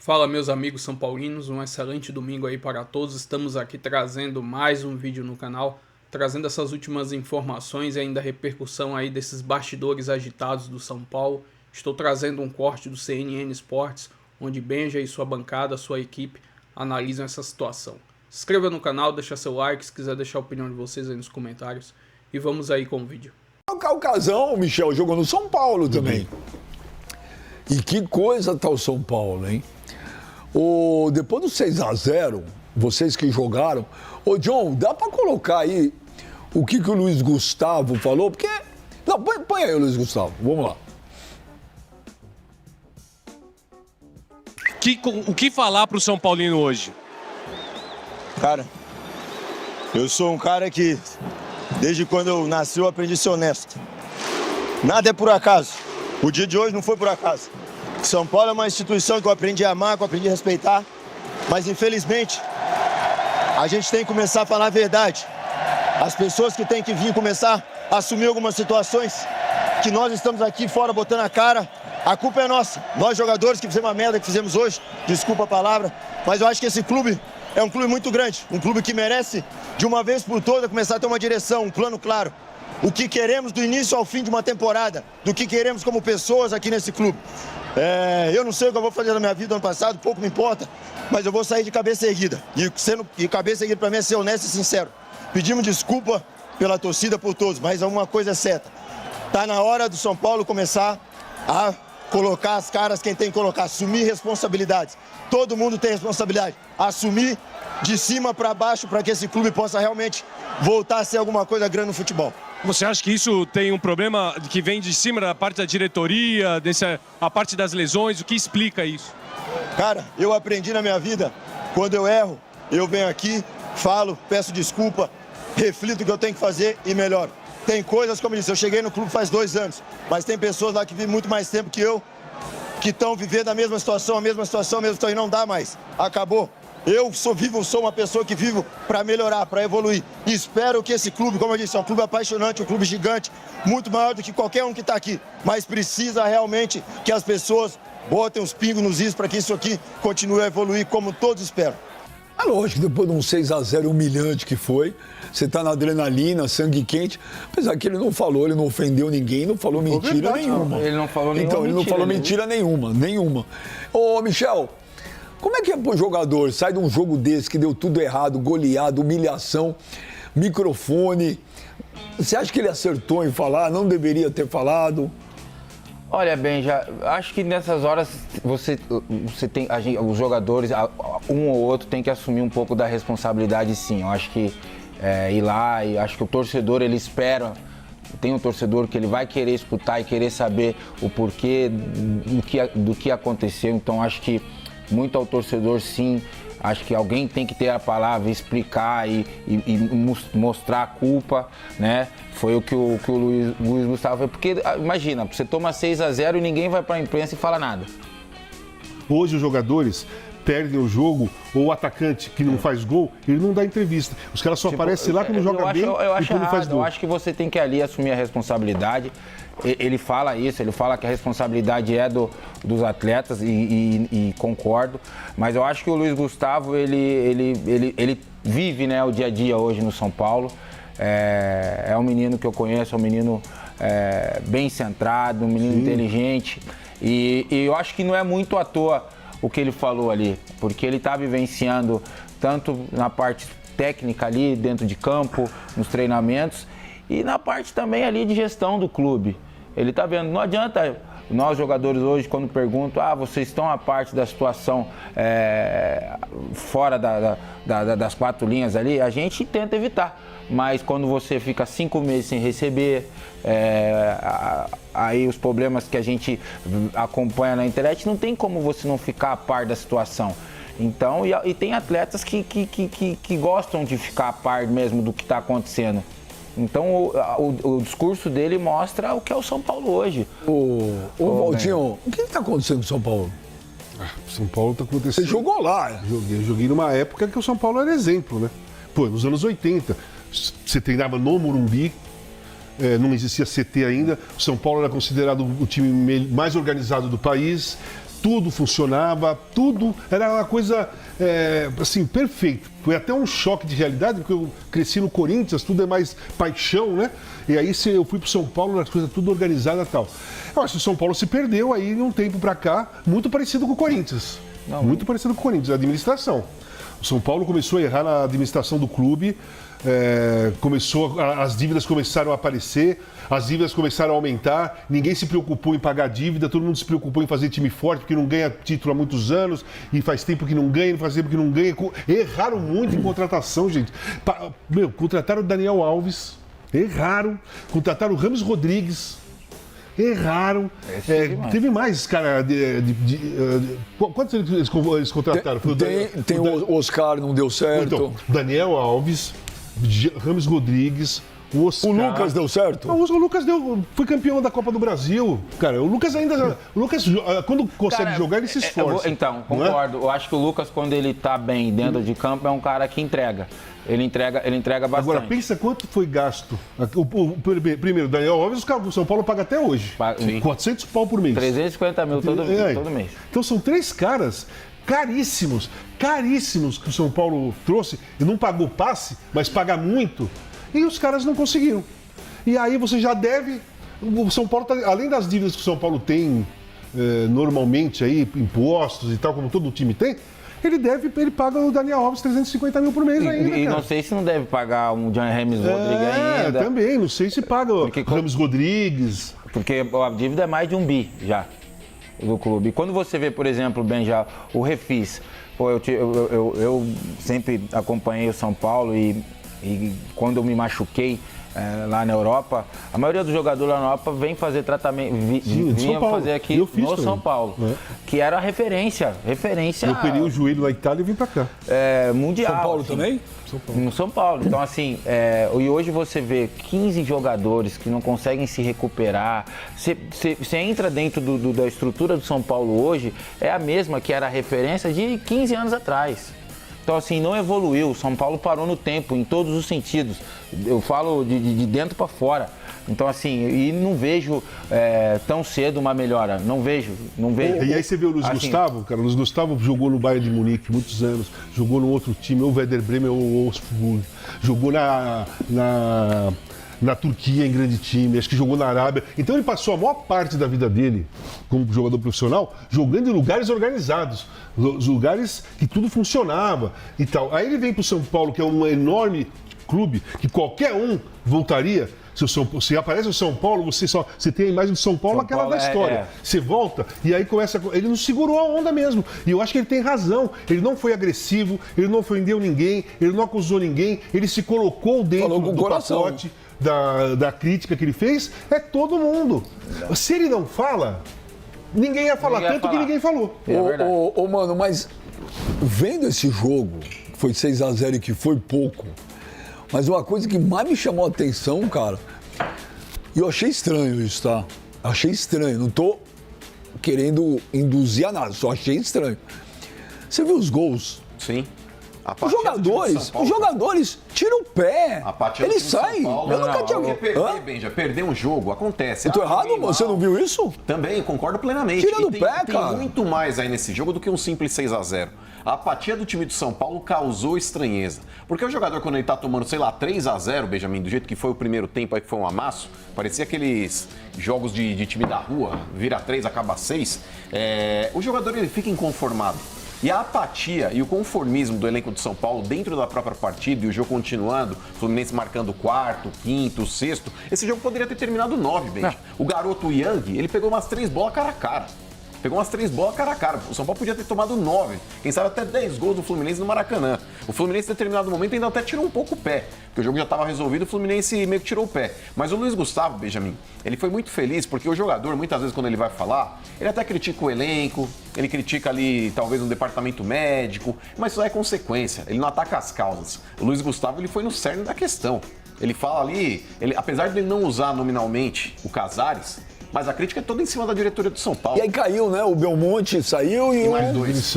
Fala, meus amigos são paulinos, um excelente domingo aí para todos. Estamos aqui trazendo mais um vídeo no canal, trazendo essas últimas informações e ainda a repercussão aí desses bastidores agitados do São Paulo. Estou trazendo um corte do CNN Sports, onde Benja e sua bancada, sua equipe, analisam essa situação. Se inscreva no canal, deixa seu like, se quiser deixar a opinião de vocês aí nos comentários. E vamos aí com o vídeo. O Calcazão, Michel, jogou no São Paulo também. E que coisa tá o São Paulo, hein? Depois do 6-0, vocês que jogaram... Ô, John, dá pra colocar aí o que o Luiz Gustavo falou? Porque... Não, põe aí o Luiz Gustavo, vamos lá. O que falar pro São Paulino hoje? Cara, eu sou um cara que, desde quando eu nasci, eu aprendi a ser honesto. Nada é por acaso. O dia de hoje não foi por acaso. São Paulo é uma instituição que eu aprendi a amar, que eu aprendi a respeitar. Mas, infelizmente, a gente tem que começar a falar a verdade. As pessoas que têm que vir começar a assumir algumas situações que nós estamos aqui fora botando a cara, a culpa é nossa. Nós, jogadores, que fizemos a merda que fizemos hoje, desculpa a palavra, mas eu acho que esse clube é um clube muito grande, um clube que merece, de uma vez por todas, começar a ter uma direção, um plano claro. O que queremos do início ao fim de uma temporada, do que queremos como pessoas aqui nesse clube. Eu não sei o que eu vou fazer na minha vida ano passado, pouco me importa, mas eu vou sair de cabeça erguida. E cabeça erguida para mim é ser honesto e sincero. Pedimos desculpa pela torcida, por todos, mas uma coisa é certa. Tá na hora do São Paulo começar a colocar as caras quem tem que colocar, assumir responsabilidades. Todo mundo tem responsabilidade. Assumir de cima para baixo para que esse clube possa realmente voltar a ser alguma coisa grande no futebol. Você acha que isso tem um problema que vem de cima da parte da diretoria, a parte das lesões? O que explica isso? Cara, eu aprendi na minha vida, quando eu erro, eu venho aqui, falo, peço desculpa, reflito o que eu tenho que fazer e melhoro. Tem coisas, como eu disse, eu cheguei no clube faz 2 anos, mas tem pessoas lá que vivem muito mais tempo que eu, que estão vivendo a mesma situação, e não dá mais. Acabou. Eu sou uma pessoa que vivo para melhorar, para evoluir. E espero que esse clube, como eu disse, é um clube apaixonante, um clube gigante, muito maior do que qualquer um que está aqui. Mas precisa realmente que as pessoas botem os pingos nos is para que isso aqui continue a evoluir como todos esperam. É lógico, depois de um 6-0 humilhante que foi, você tá na adrenalina, sangue quente, apesar que ele não falou, ele não ofendeu ninguém, não falou mentira nenhuma. Ele não falou nenhuma Então, ele não falou mentira nenhuma. Ô, Michel, como é que é pro jogador? Sai de um jogo desse que deu tudo errado, goleado, humilhação, microfone. Você acha que ele acertou em falar? Não deveria ter falado? Olha, já acho que nessas horas você tem, os jogadores, um ou outro tem que assumir um pouco da responsabilidade, sim. Eu acho que ir lá, e acho que o torcedor, ele espera. Tem um torcedor que ele vai querer escutar e querer saber o porquê do que aconteceu. Então, acho que muito ao torcedor, sim. Acho que alguém tem que ter a palavra, explicar e mostrar a culpa, né? Foi o que o Luiz Gustavo fez. Porque, imagina, você toma 6-0 e ninguém vai para a imprensa e fala nada. Hoje os jogadores perdem o jogo, ou o atacante que não faz gol, ele não dá entrevista. Os caras só aparecem lá quando joga bem e quando faz gol. Eu acho que você tem que ali assumir a responsabilidade. Ele fala isso, ele fala que a responsabilidade é dos atletas e concordo, mas eu acho que o Luiz Gustavo, ele vive, né, o dia a dia hoje no São Paulo. É um menino que eu conheço, é um menino bem centrado, um menino inteligente, e eu acho que não é muito à toa o que ele falou ali, porque ele está vivenciando tanto na parte técnica ali dentro de campo, nos treinamentos, e na parte também ali de gestão do clube. Ele está vendo, não adianta nós jogadores hoje, quando perguntam, vocês estão à parte da situação fora das 4 linhas ali, a gente tenta evitar. Mas quando você fica 5 meses sem receber, aí os problemas que a gente acompanha na internet, não tem como você não ficar a par da situação. Então, e tem atletas que gostam de ficar a par mesmo do que está acontecendo. Então, o discurso dele mostra o que é o São Paulo hoje. Ô Valtinho, o que está acontecendo com o São Paulo? São Paulo está acontecendo... Você jogou lá? Joguei numa época que o São Paulo era exemplo, né? Nos anos 80, você treinava no Morumbi, não existia CT ainda. O São Paulo era considerado o time mais organizado do país. tudo funcionava, tudo era uma coisa assim, perfeita. Foi até um choque de realidade, porque eu cresci no Corinthians, tudo é mais paixão, né? E aí eu fui pro São Paulo, as coisas tudo organizada e tal. Eu acho que o São Paulo se perdeu aí de um tempo pra cá, muito parecido com o Corinthians. Muito parecido com o Corinthians, a administração. O São Paulo começou a errar na administração do clube, as dívidas começaram a aparecer, as dívidas começaram a aumentar, ninguém se preocupou em pagar dívida, todo mundo se preocupou em fazer time forte, porque não ganha título há muitos anos, e faz tempo que não ganha, faz tempo que não ganha. Erraram muito em contratação, gente. Contrataram o Daniel Alves, erraram, contrataram o Rames Rodrigues, erraram. Teve mais, cara. Quantos eles contrataram? Tem o Oscar, não deu certo. Então, Daniel Alves, Rames Rodrigues, o Oscar. O Lucas deu certo? Não, o Lucas foi campeão da Copa do Brasil. Cara, o Lucas ainda. O Lucas, quando consegue jogar, ele se esforça. Então, concordo. Eu acho que o Lucas, quando ele tá bem dentro de campo, é um cara que entrega. Ele entrega bastante. Agora, pensa quanto foi gasto. Primeiro, Daniel Alves, os caras do São Paulo pagam até hoje. 400 pau por mês. 350 mil todo mês. Então são 3 caras caríssimos que o São Paulo trouxe. E não pagou passe, mas paga muito. E os caras não conseguiram. E aí você já deve... O São Paulo, além das dívidas que o São Paulo tem normalmente, aí, impostos e tal, como todo time tem... Ele paga o Daniel Alves 350 mil por mês ainda, E não sei se não deve pagar um John Rames Rodrigues ainda. Também, não sei se paga o Rames Rodrigues. Porque a dívida é mais de 1 bi já do clube. E quando você vê, por exemplo, já o Refis, eu sempre acompanhei o São Paulo e quando eu me machuquei lá na Europa, a maioria dos jogadores lá na Europa vem fazer tratamento, vinha fazer aqui no São Paulo, que era a referência. Eu operei o joelho na Itália e vim pra cá. Mundial. São Paulo assim, também? No São Paulo. Então, assim, e hoje você vê 15 jogadores que não conseguem se recuperar. Você entra dentro da estrutura do São Paulo hoje, é a mesma que era a referência de 15 anos atrás. Então, assim, não evoluiu. O São Paulo parou no tempo, em todos os sentidos. Eu falo de dentro para fora. Então, assim, e não vejo tão cedo uma melhora. Não vejo. E aí você vê o Luiz Gustavo, cara. O Luiz Gustavo jogou no Bayern de Munique muitos anos. Jogou no outro time, ou o Werder Bremen ou o Wolfsburg. Jogou na Turquia em grande time, acho que jogou na Arábia. Então ele passou a maior parte da vida dele, como jogador profissional, jogando em lugares organizados, lugares que tudo funcionava e tal. Aí ele vem para o São Paulo, que é um enorme clube, que qualquer um voltaria. Se aparece o São Paulo, você tem a imagem do São Paulo, aquela da história. Você volta e aí começa. Ele não segurou a onda mesmo. E eu acho que ele tem razão. Ele não foi agressivo, ele não ofendeu ninguém, ele não acusou ninguém, ele se colocou dentro do pacote da crítica que ele fez. É todo mundo. Se ele não fala, ninguém ia falar, tanto que ninguém falou. Mano, mas vendo esse jogo, que foi 6-0 e que foi pouco. Mas uma coisa que mais me chamou a atenção, cara, e eu achei estranho isso, tá? Achei estranho, não tô querendo induzir a nada, só achei estranho. Você viu os gols? Sim. Os jogadores tiram o pé, eles saem. Eu nunca tinha... Perder um jogo acontece. Eu tô errado, mano? Você não viu isso? Também, concordo plenamente. Tirando o pé, cara. Tem muito mais aí nesse jogo do que um simples 6-0. A apatia do time do São Paulo causou estranheza. Porque o jogador, quando ele tá tomando, 3-0, Benjamin, do jeito que foi o primeiro tempo aí, que foi um amasso, parecia aqueles jogos de time da rua, vira 3, acaba 6, o jogador ele fica inconformado. E a apatia e o conformismo do elenco de São Paulo dentro da própria partida e o jogo continuando, o Fluminense marcando o 4º, 5º, 6º, esse jogo poderia ter terminado 9, Benjamin. O garoto Yang, ele pegou umas 3 bolas cara a cara. O São Paulo podia ter tomado 9, quem sabe até 10 gols do Fluminense no Maracanã. O Fluminense, em determinado momento, ainda até tirou um pouco o pé, porque o jogo já estava resolvido, o Fluminense meio que tirou o pé. Mas o Luiz Gustavo, Benjamin, ele foi muito feliz, porque o jogador, muitas vezes, quando ele vai falar, ele até critica o elenco, ele critica ali, talvez, um departamento médico, mas isso é consequência, ele não ataca as causas. O Luiz Gustavo, ele foi no cerne da questão. Ele fala ali, apesar de ele não usar nominalmente o Casares, mas a crítica é toda em cima da diretoria do São Paulo. E aí caiu, né? O Belmonte saiu e mais 2.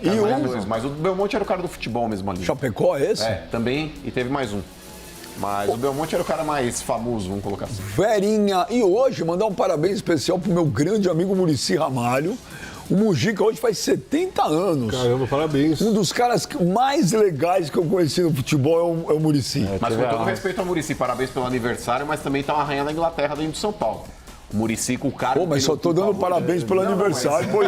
Mais 2. Mas o Belmonte era o cara do futebol mesmo ali. Chapecó, é esse? Também. E teve mais um. Mas o Belmonte era o cara mais famoso, vamos colocar assim. Verinha. E hoje, mandar um parabéns especial pro meu grande amigo Muricy Ramalho. O Mujica hoje faz 70 anos. Caramba, parabéns. Um dos caras mais legais que eu conheci no futebol é o Muricy. Mas com todo respeito ao Muricy, parabéns pelo aniversário, mas também tá uma rainha da Inglaterra dentro de São Paulo. O Muricy com o cara... Pô, mas só tô dando parabéns pelo aniversário. Pô,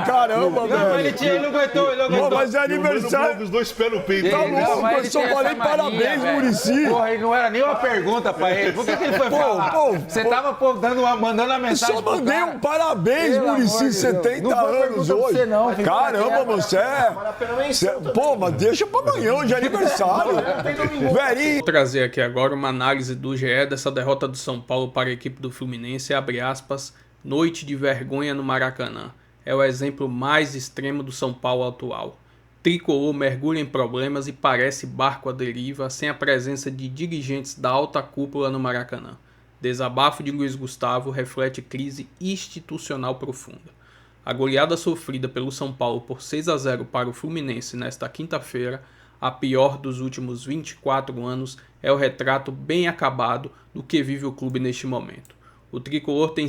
caramba, velho. Ele não aguentou, Pô, mas é aniversário. Os dois pés no peito. Tá louco, eu só falei parabéns, Muricy. Porra, ele não era nem uma pergunta pra ele. Por que ele foi falar? Você tava mandando uma mensagem Só mandei um parabéns, Muricy, 70 anos hoje. Caramba, você é... Pô, mas deixa pra amanhã, hoje é aniversário. Velhinho. Vou trazer aqui agora uma análise do GE dessa derrota do São Paulo para a equipe do Fluminense. Abre aspas, noite de vergonha no Maracanã. É o exemplo mais extremo do São Paulo atual. Tricolor mergulha em problemas e parece barco à deriva sem a presença de dirigentes da alta cúpula no Maracanã. Desabafo de Luiz Gustavo reflete crise institucional profunda. A goleada sofrida pelo São Paulo por 6-0 para o Fluminense nesta quinta-feira, a pior dos últimos 24 anos, é o retrato bem acabado do que vive o clube neste momento. O tricolor tem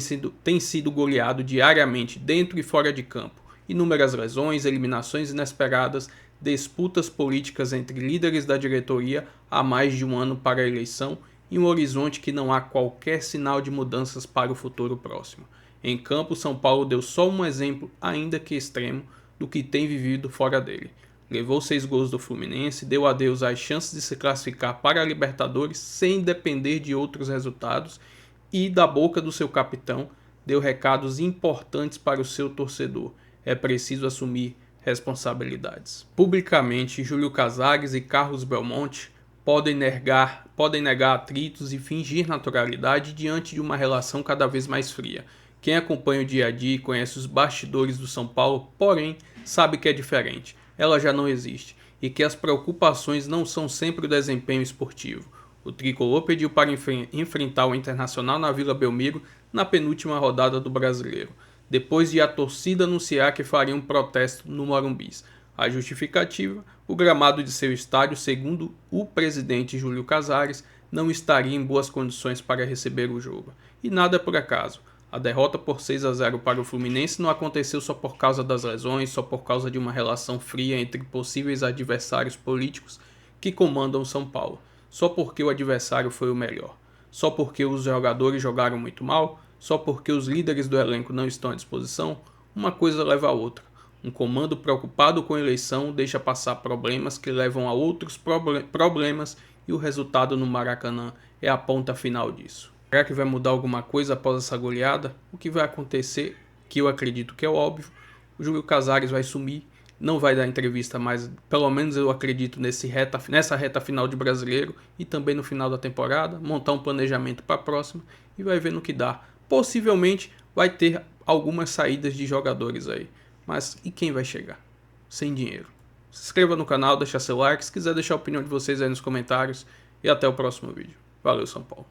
sido goleado diariamente dentro e fora de campo. Inúmeras lesões, eliminações inesperadas, disputas políticas entre líderes da diretoria há mais de um ano para a eleição e um horizonte que não há qualquer sinal de mudanças para o futuro próximo. Em campo, São Paulo deu só um exemplo, ainda que extremo, do que tem vivido fora dele. Levou 6 gols do Fluminense, deu adeus às chances de se classificar para a Libertadores sem depender de outros resultados e, da boca do seu capitão, deu recados importantes para o seu torcedor. É preciso assumir responsabilidades. Publicamente, Júlio Casares e Carlos Belmonte podem negar atritos e fingir naturalidade diante de uma relação cada vez mais fria. Quem acompanha o dia a dia e conhece os bastidores do São Paulo, porém, sabe que é diferente. Ela já não existe e que as preocupações não são sempre o desempenho esportivo. O tricolor pediu para enfrentar o Internacional na Vila Belmiro na penúltima rodada do Brasileiro, depois de a torcida anunciar que faria um protesto no Morumbi. A justificativa, o gramado de seu estádio, segundo o presidente Júlio Casares, não estaria em boas condições para receber o jogo. E nada é por acaso. A derrota por 6-0 para o Fluminense não aconteceu só por causa das lesões, só por causa de uma relação fria entre possíveis adversários políticos que comandam São Paulo. Só porque o adversário foi o melhor. Só porque os jogadores jogaram muito mal. Só porque os líderes do elenco não estão à disposição. Uma coisa leva a outra. Um comando preocupado com a eleição deixa passar problemas que levam a outros problemas e o resultado no Maracanã é a ponta final disso. Será que vai mudar alguma coisa após essa goleada? O que vai acontecer, que eu acredito que é óbvio, o Júlio Casares vai sumir, não vai dar entrevista mais, pelo menos eu acredito nessa reta final de Brasileiro e também no final da temporada, montar um planejamento para a próxima e vai ver no que dá. Possivelmente vai ter algumas saídas de jogadores aí, mas e quem vai chegar? Sem dinheiro. Se inscreva no canal, deixa seu like, se quiser deixar a opinião de vocês aí nos comentários e até o próximo vídeo. Valeu, São Paulo.